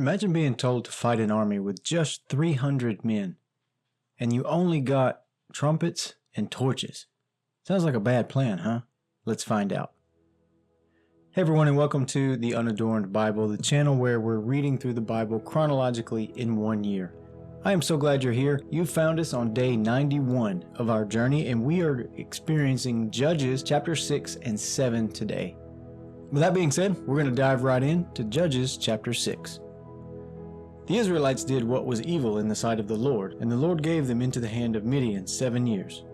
Imagine being told to fight an army with just 300 men, and you only got trumpets and torches. Sounds like a bad plan, huh? Let's find out. Hey everyone, and welcome to The Unadorned Bible, the channel where we're reading through the Bible chronologically in 1 year. I am so glad you're here. You found us on day 91 of our journey, and we are experiencing Judges chapter 6 and 7 today. With that being said, we're going to dive right into Judges chapter 6. The Israelites did what was evil in the sight of the Lord, and the Lord gave them into the hand of Midian 7 years.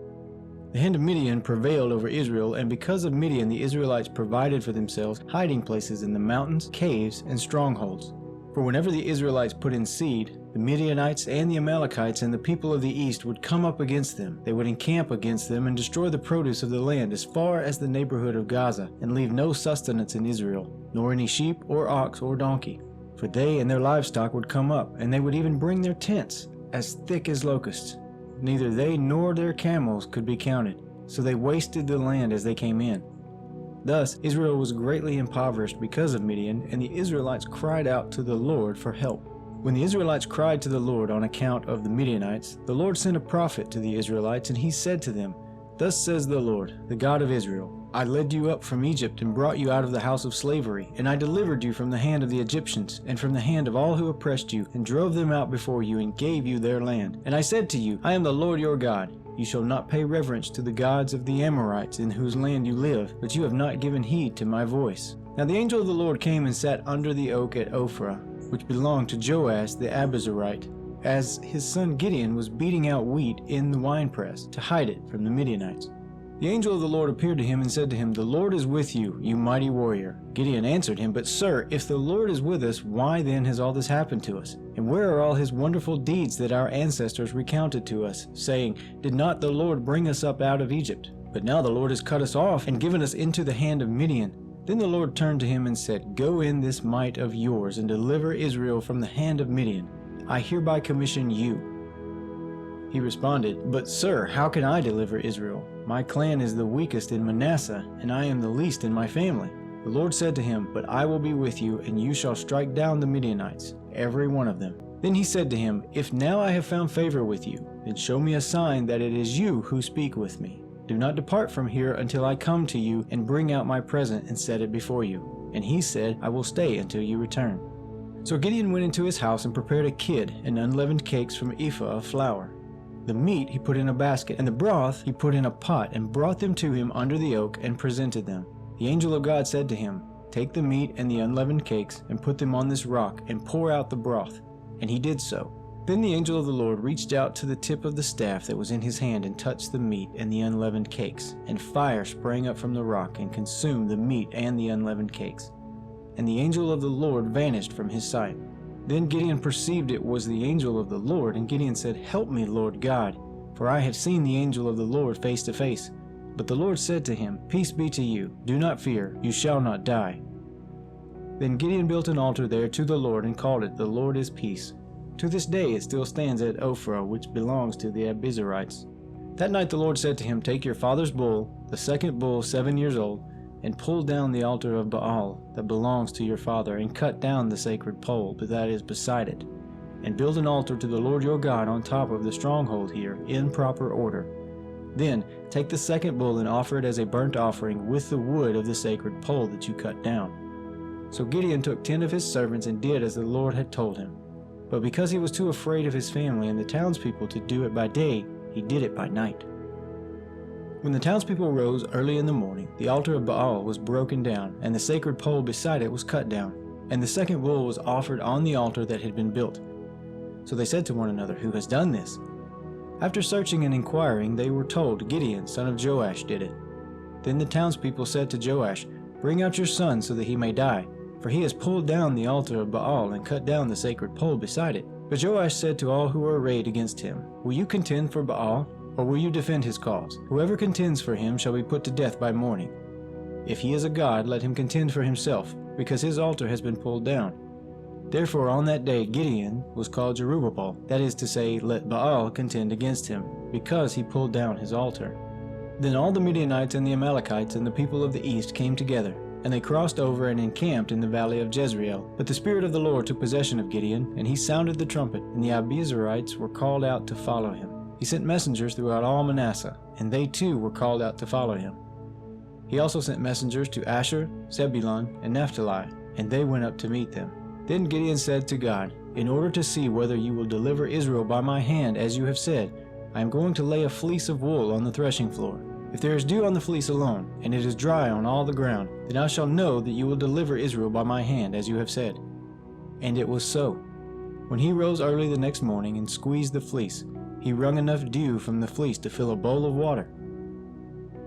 The hand of Midian prevailed over Israel, and because of Midian, the Israelites provided for themselves hiding places in the mountains, caves, and strongholds. For whenever the Israelites put in seed, the Midianites and the Amalekites and the people of the east would come up against them. They would encamp against them and destroy the produce of the land as far as the neighborhood of Gaza, and leave no sustenance in Israel, nor any sheep or ox or donkey. For they and their livestock would come up, and they would even bring their tents, as thick as locusts. Neither they nor their camels could be counted, so they wasted the land as they came in. Thus Israel was greatly impoverished because of Midian, and the Israelites cried out to the Lord for help. When the Israelites cried to the Lord on account of the Midianites, the Lord sent a prophet to the Israelites, and he said to them, "Thus says the Lord, the God of Israel, I led you up from Egypt and brought you out of the house of slavery, and I delivered you from the hand of the Egyptians, and from the hand of all who oppressed you, and drove them out before you, and gave you their land. And I said to you, I am the Lord your God. You shall not pay reverence to the gods of the Amorites in whose land you live, but you have not given heed to my voice." Now the angel of the Lord came and sat under the oak at Ophrah, which belonged to Joash the Abiezrite, as his son Gideon was beating out wheat in the winepress to hide it from the Midianites. The angel of the Lord appeared to him and said to him, "The Lord is with you, you mighty warrior." Gideon answered him, "But sir, if the Lord is with us, why then has all this happened to us? And where are all his wonderful deeds that our ancestors recounted to us, saying, Did not the Lord bring us up out of Egypt? But now the Lord has cut us off and given us into the hand of Midian." Then the Lord turned to him and said, "Go in this might of yours and deliver Israel from the hand of Midian. I hereby commission you." He responded, "But sir, how can I deliver Israel? My clan is the weakest in Manasseh, and I am the least in my family." The Lord said to him, "But I will be with you, and you shall strike down the Midianites, every one of them." Then he said to him, "If now I have found favor with you, then show me a sign that it is you who speak with me. Do not depart from here until I come to you and bring out my present and set it before you." And he said, "I will stay until you return." So Gideon went into his house and prepared a kid and unleavened cakes from an ephah of flour. The meat he put in a basket, and the broth he put in a pot, and brought them to him under the oak, and presented them. The angel of God said to him, "Take the meat and the unleavened cakes, and put them on this rock, and pour out the broth." And he did so. Then the angel of the Lord reached out to the tip of the staff that was in his hand, and touched the meat and the unleavened cakes, and fire sprang up from the rock, and consumed the meat and the unleavened cakes. And the angel of the Lord vanished from his sight. Then Gideon perceived it was the angel of the Lord, and Gideon said, "Help me, Lord God, for I have seen the angel of the Lord face to face." But the Lord said to him, "Peace be to you, do not fear, you shall not die." Then Gideon built an altar there to the Lord and called it, "The Lord is Peace." To this day it still stands at Ophrah, which belongs to the Abiezrites. That night the Lord said to him, "Take your father's bull, the second bull 7 years old, and pull down the altar of Baal that belongs to your father, and cut down the sacred pole that is beside it, and build an altar to the Lord your God on top of the stronghold here in proper order. Then take the second bull and offer it as a burnt offering with the wood of the sacred pole that you cut down." So Gideon took 10 of his servants and did as the Lord had told him. But because he was too afraid of his family and the townspeople to do it by day, he did it by night. When the townspeople rose early in the morning, the altar of Baal was broken down, and the sacred pole beside it was cut down, and the second bull was offered on the altar that had been built. So they said to one another, "Who has done this?" After searching and inquiring, they were told, "Gideon, son of Joash, did it." Then the townspeople said to Joash, "Bring out your son so that he may die, for he has pulled down the altar of Baal and cut down the sacred pole beside it." But Joash said to all who were arrayed against him, "Will you contend for Baal, or will you defend his cause? Whoever contends for him shall be put to death by morning. If he is a god, let him contend for himself, because his altar has been pulled down." Therefore on that day Gideon was called Jerubbaal, that is to say, "Let Baal contend against him," because he pulled down his altar. Then all the Midianites and the Amalekites and the people of the east came together, And they crossed over and encamped in the valley of Jezreel. But the Spirit of the Lord took possession of Gideon, and he sounded the trumpet, and the Abiezrites were called out to follow him. He sent messengers throughout all Manasseh, and they too were called out to follow him. He also sent messengers to Asher, Zebulun, and Naphtali, and they went up to meet them. Then Gideon said to God, "In order to see whether you will deliver Israel by my hand, as you have said, I am going to lay a fleece of wool on the threshing floor. If there is dew on the fleece alone, and it is dry on all the ground, then I shall know that you will deliver Israel by my hand, as you have said." And it was so. When he rose early the next morning and squeezed the fleece, he wrung enough dew from the fleece to fill a bowl of water.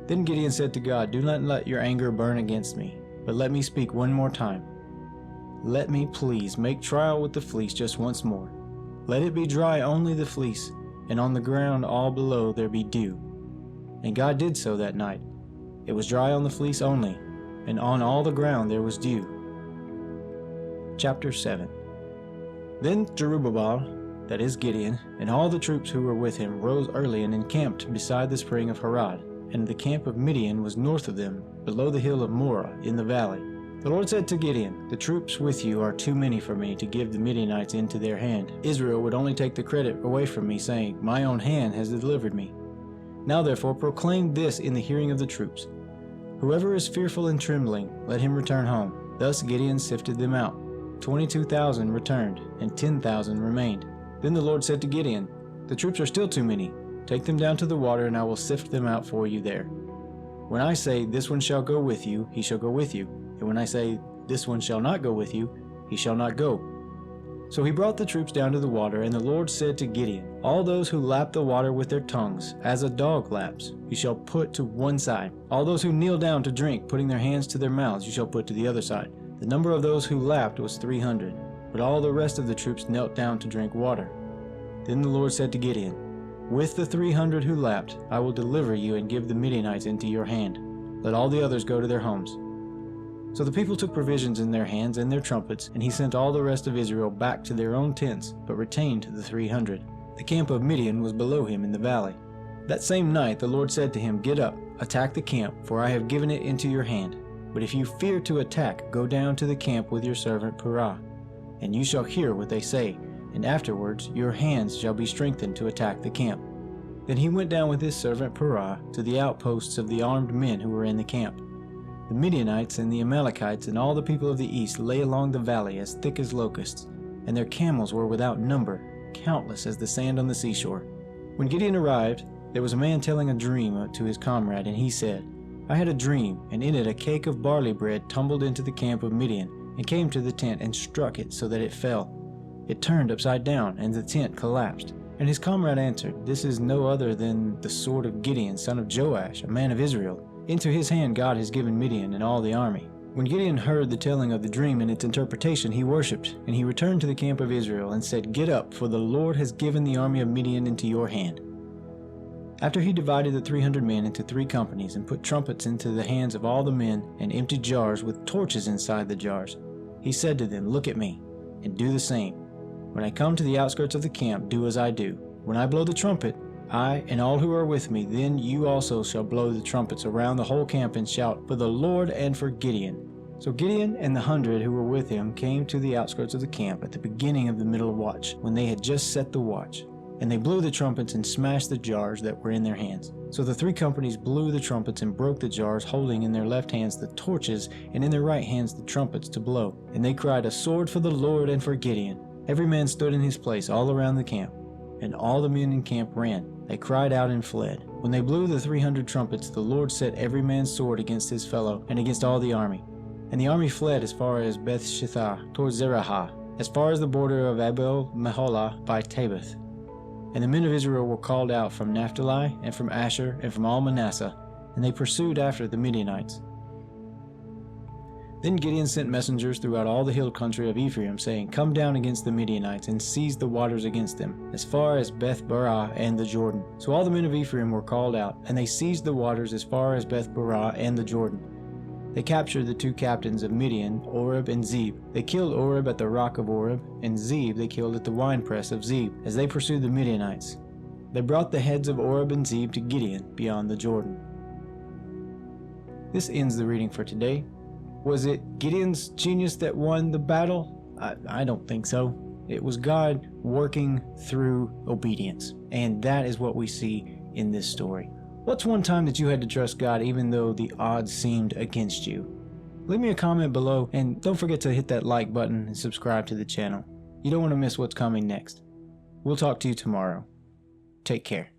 Then Gideon said to God, "Do not let your anger burn against me, but let me speak one more time. Let me please make trial with the fleece just once more. Let it be dry only the fleece, and on the ground all below there be dew." And God did so that night. It was dry on the fleece only, and on all the ground there was dew. Chapter 7. Then Jerubbaal, that is Gideon, and all the troops who were with him rose early and encamped beside the spring of Harod, and the camp of Midian was north of them, below the hill of Morah in the valley. The Lord said to Gideon, "The troops with you are too many for me to give the Midianites into their hand. Israel would only take the credit away from me, saying, 'My own hand has delivered me.' Now therefore proclaim this in the hearing of the troops. Whoever is fearful and trembling, let him return home." Thus Gideon sifted them out. 22,000 returned, and 10,000 remained. Then the Lord said to Gideon, "The troops are still too many. Take them down to the water, and I will sift them out for you there. When I say, 'This one shall go with you,' he shall go with you. And when I say, 'This one shall not go with you,' he shall not go." So he brought the troops down to the water, and the Lord said to Gideon, "All those who lap the water with their tongues, as a dog laps, you shall put to one side. All those who kneel down to drink, putting their hands to their mouths, you shall put to the other side." The number of those who lapped was 300, but all the rest of the troops knelt down to drink water. Then the Lord said to Gideon, "With the 300 who lapped, I will deliver you and give the Midianites into your hand. Let all the others go to their homes." So the people took provisions in their hands and their trumpets, and he sent all the rest of Israel back to their own tents, but retained the 300. The camp of Midian was below him in the valley. That same night the Lord said to him, "Get up, attack the camp, for I have given it into your hand. But if you fear to attack, go down to the camp with your servant Purah, and you shall hear what they say, and afterwards your hands shall be strengthened to attack the camp." Then he went down with his servant Purah to the outposts of the armed men who were in the camp. The Midianites and the Amalekites and all the people of the east lay along the valley as thick as locusts, and their camels were without number, countless as the sand on the seashore. When Gideon arrived, there was a man telling a dream to his comrade, and he said, "I had a dream, and in it a cake of barley bread tumbled into the camp of Midian, and came to the tent and struck it so that it fell. It turned upside down, and the tent collapsed." And his comrade answered, "This is no other than the sword of Gideon, son of Joash, a man of Israel. Into his hand God has given Midian and all the army." When Gideon heard the telling of the dream and its interpretation, he worshipped, and he returned to the camp of Israel and said, "Get up, for the Lord has given the army of Midian into your hand." After he divided the 300 men into 3 companies and put trumpets into the hands of all the men and empty jars with torches inside the jars, he said to them, "Look at me, and do the same. When I come to the outskirts of the camp, do as I do. When I blow the trumpet, I and all who are with me, then you also shall blow the trumpets around the whole camp and shout, 'For the Lord and for Gideon.'" So Gideon and the 100 who were with him came to the outskirts of the camp at the beginning of the middle watch, when they had just set the watch. And they blew the trumpets and smashed the jars that were in their hands. So the 3 companies blew the trumpets and broke the jars, holding in their left hands the torches, and in their right hands the trumpets to blow. And they cried, "A sword for the Lord and for Gideon." Every man stood in his place all around the camp, and all the men in camp ran. They cried out and fled. When they blew the 300 trumpets, the Lord set every man's sword against his fellow and against all the army. And the army fled as far as Beth-shittah, toward Zerahah, as far as the border of Abel-Meholah by Tabith. And the men of Israel were called out from Naphtali and from Asher and from all Manasseh, and they pursued after the Midianites. Then Gideon sent messengers throughout all the hill country of Ephraim, saying, "Come down against the Midianites, and seize the waters against them, as far as Beth-barah and the Jordan." So all the men of Ephraim were called out, and they seized the waters as far as Beth-barah and the Jordan. They captured the 2 captains of Midian, Oreb and Zeb. They killed Oreb at the rock of Oreb, and Zeb they killed at the winepress of Zeb, as they pursued the Midianites. They brought the heads of Oreb and Zeb to Gideon beyond the Jordan. This ends the reading for today. Was it Gideon's genius that won the battle? I don't think so. It was God working through obedience, and that is what we see in this story. What's one time that you had to trust God even though the odds seemed against you? Leave me a comment below, and don't forget to hit that like button and subscribe to the channel. You don't want to miss what's coming next. We'll talk to you tomorrow. Take care.